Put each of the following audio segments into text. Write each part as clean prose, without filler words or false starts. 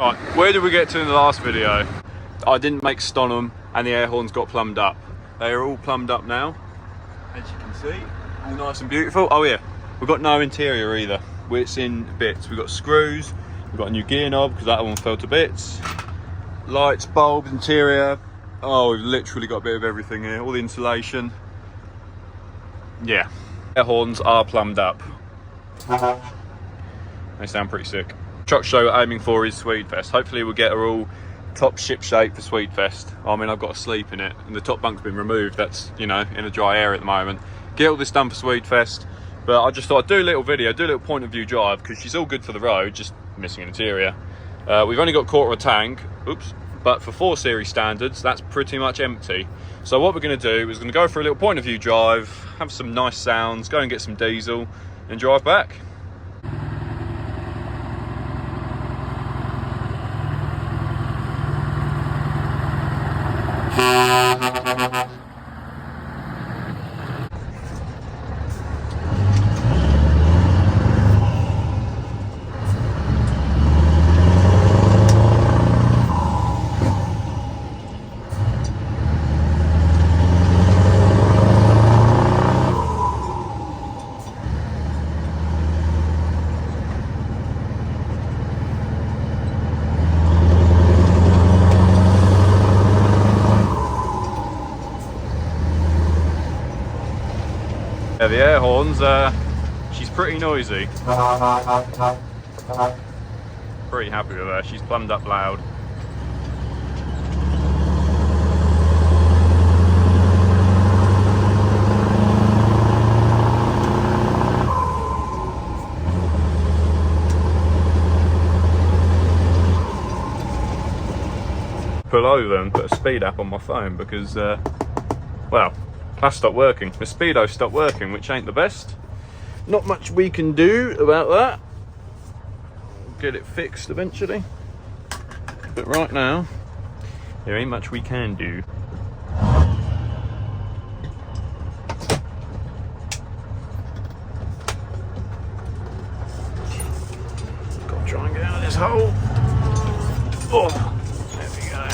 Right, where did we get to in the last video? I didn't make Stonham and the air horns got plumbed up. They are all plumbed up now, as you can see, all nice and beautiful. Oh yeah, we've got no interior either. It's in bits. We've got screws, we've got a new gear knob because that one fell to bits. Lights, bulbs, interior. Oh, we've literally got a bit of everything here. All the insulation. Yeah, air horns are plumbed up. They sound pretty sick. Truck show we're aiming for is Swedefest. Hopefully we'll get her all top ship shape for Swedefest. I mean, I've got to sleep in it and the top bunk's been removed. That's, you know, in a dry area at the moment. Get all this done for Swedefest. But I just thought I'd do a little video, do a little point of view drive because she's all good for the road, just missing an interior. We've only got 1/4 of a tank, oops, but for 4 Series standards, that's pretty much empty. So what we're going to do is going to go for a little point of view drive, have some nice sounds, go and get some diesel and drive back. Yeah, the air horns, she's pretty noisy. Pretty happy with her, she's plumbed up loud. Pull over and put a speed app on my phone because, well, that stopped working. The speedo stopped working, which ain't the best. Not much we can do about that. We'll get it fixed eventually. But right now, there ain't much we can do. Gotta try and get out of this hole. Oh, there we go.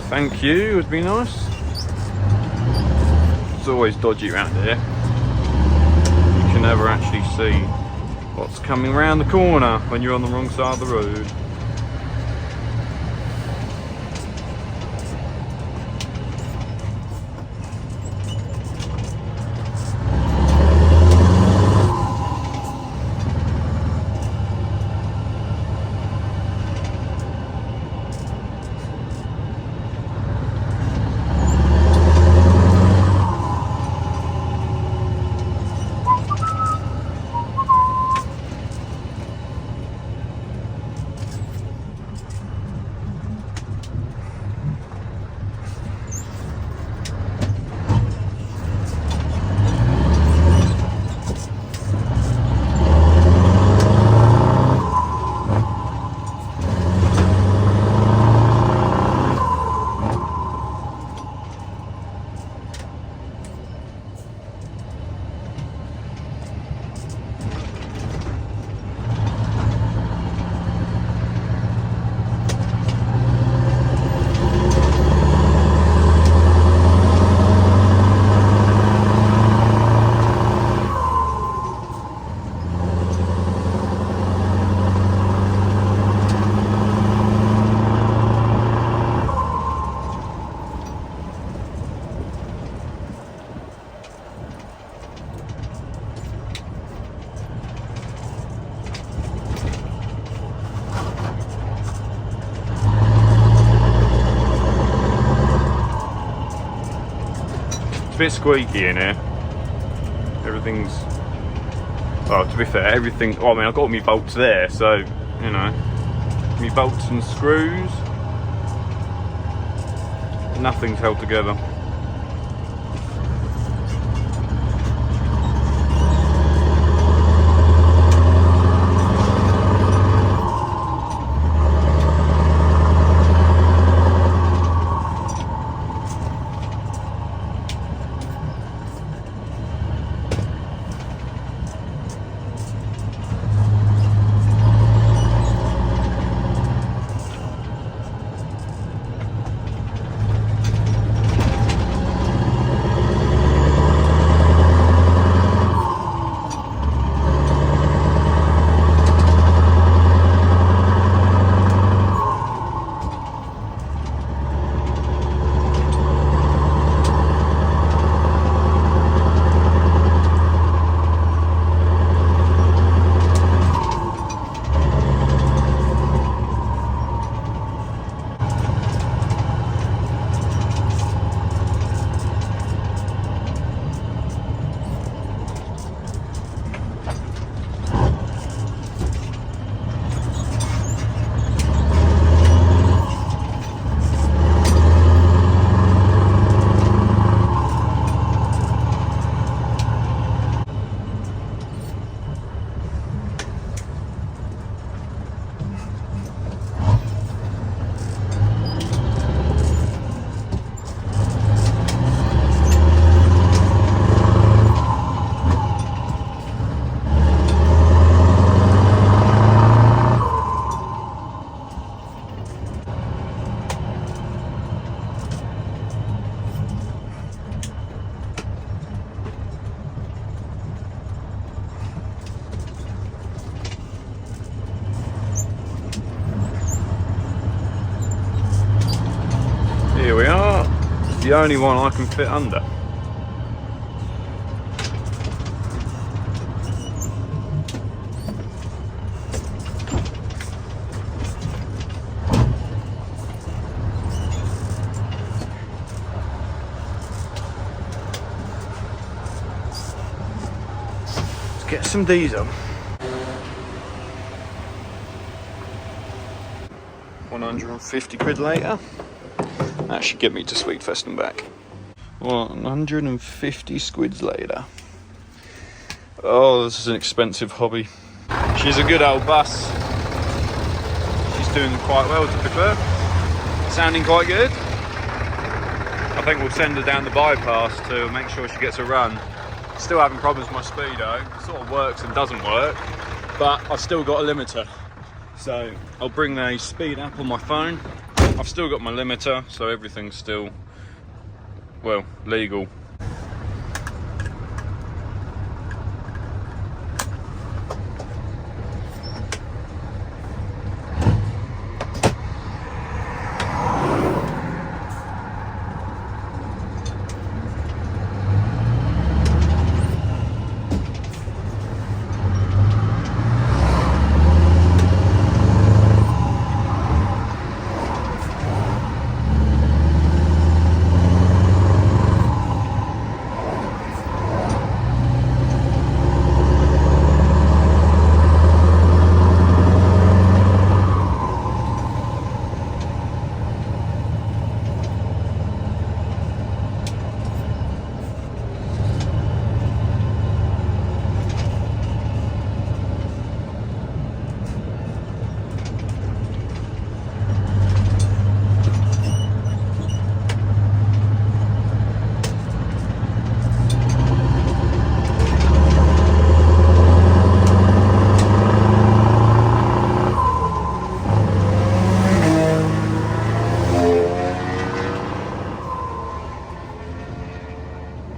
Thank you, would be nice. It's always dodgy around here. You can never actually see what's coming around the corner when you're on the wrong side of the road. bit squeaky in here. Everything's, well, to be fair, everything, well, I mean, I've got all my bolts there, so, you know, my bolts and screws, nothing's held together. Here we are, it's the only one I can fit under. Let's get some diesel. 150 quid later. That should get me to Swedefest and back. 150 squids later. Oh, this is an expensive hobby. She's a good old bus. She's doing quite well, to be fair. Sounding quite good. I think we'll send her down the bypass to make sure she gets a run. Still having problems with my speedo. It sort of works and doesn't work, but I've still got a limiter. So I'll bring the speed app on my phone. I've still got my limiter, so everything's still, well, legal.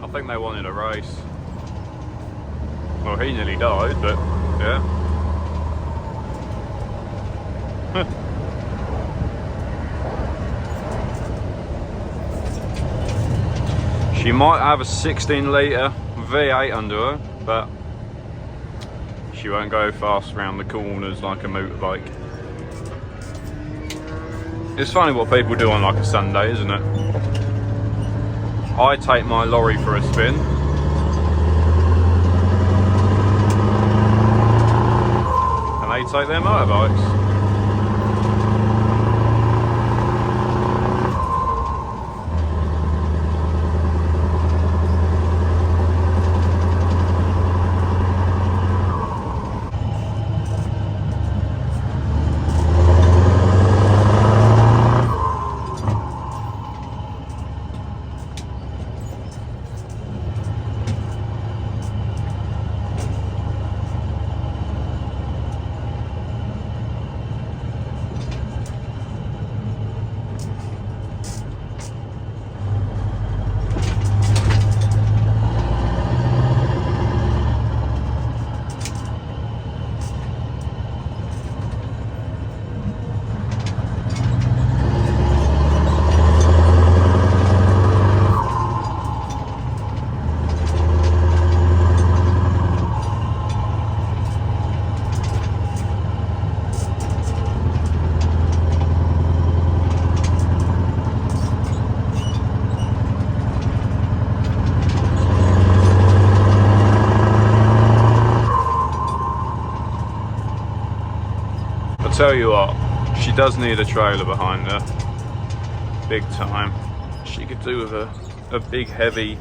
I think they wanted a race. Well, he nearly died, but yeah. She might have a 16 litre V8 under her, but she won't go fast around the corners like a motorbike. It's funny what people do on like a Sunday, isn't it? I take my lorry for a spin. And they take their motorbikes. Tell you what, she does need a trailer behind her, big time. She could do with a big heavy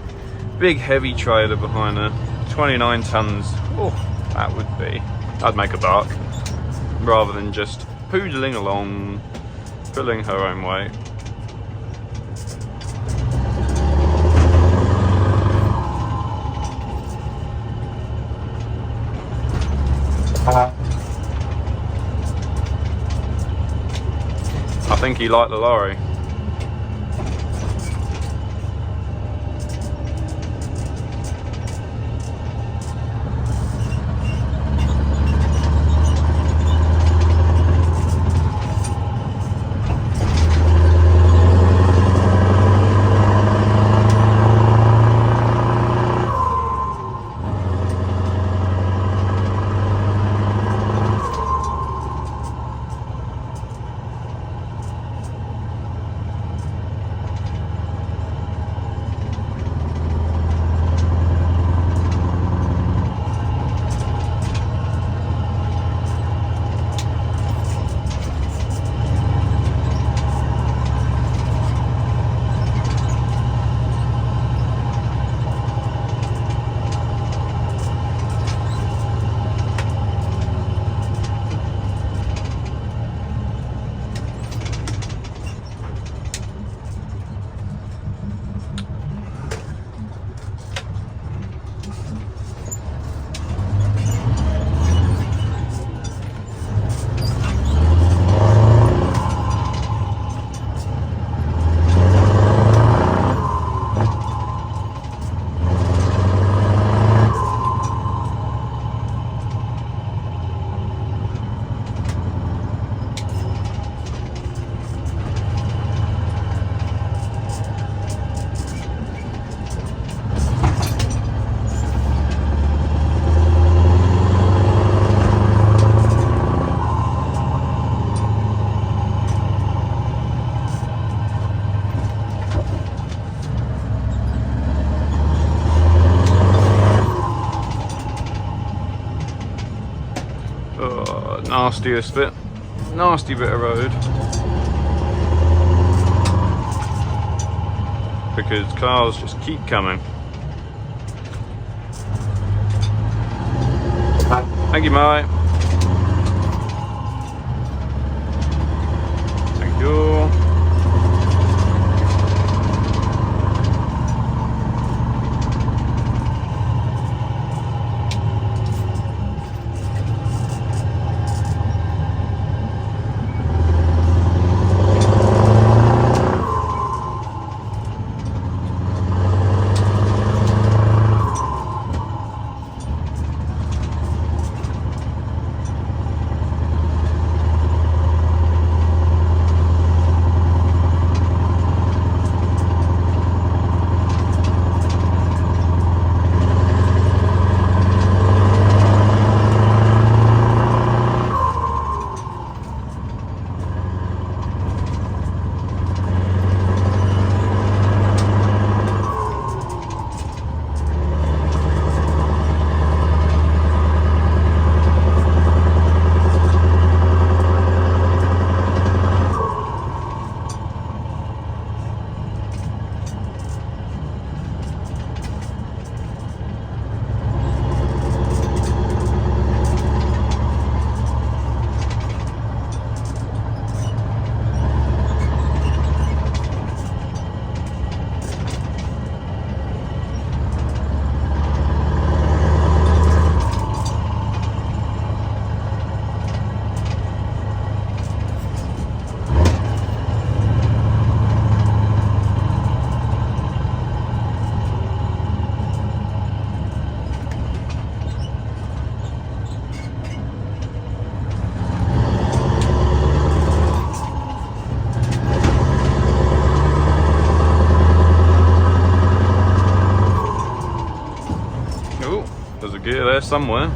trailer behind her. 29 tons, oh, that would be, I'd make a buck, rather than just poodling along, pulling her own weight. I think he liked the lorry. Nastiest bit, nasty bit of road, because cars just keep coming. Thank you, mate. Thank you. there somewhere.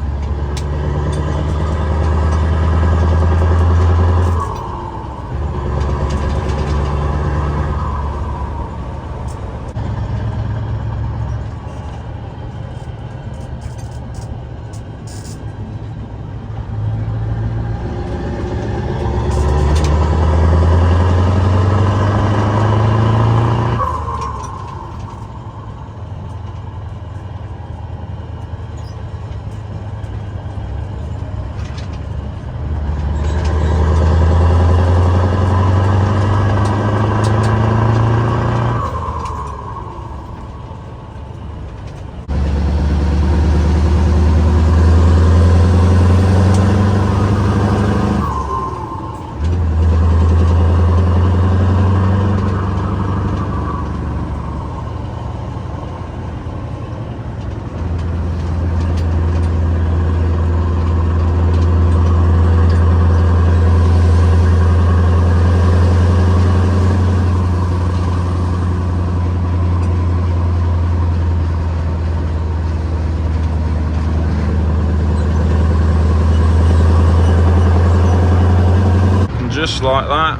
Just like that,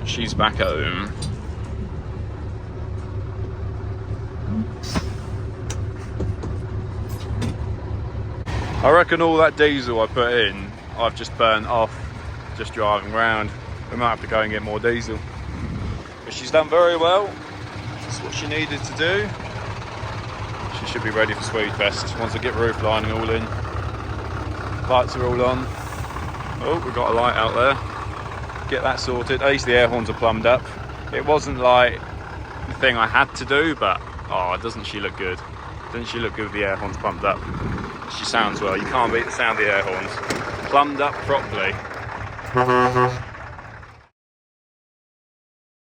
she's back home. I reckon all that diesel I put in, I've just burnt off just driving around. We might have to go and get more diesel. But she's done very well. That's what she needed to do. She should be ready for Swede Fest once I get roof lining all in. Lights are all on. Oh, we've got a light out there. Get that sorted. At least the air horns are plumbed up. It wasn't like the thing I had to do, but oh, doesn't she look good? Doesn't she look good with the air horns plumbed up? She sounds well. You can't beat the sound of the air horns. Plumbed up properly.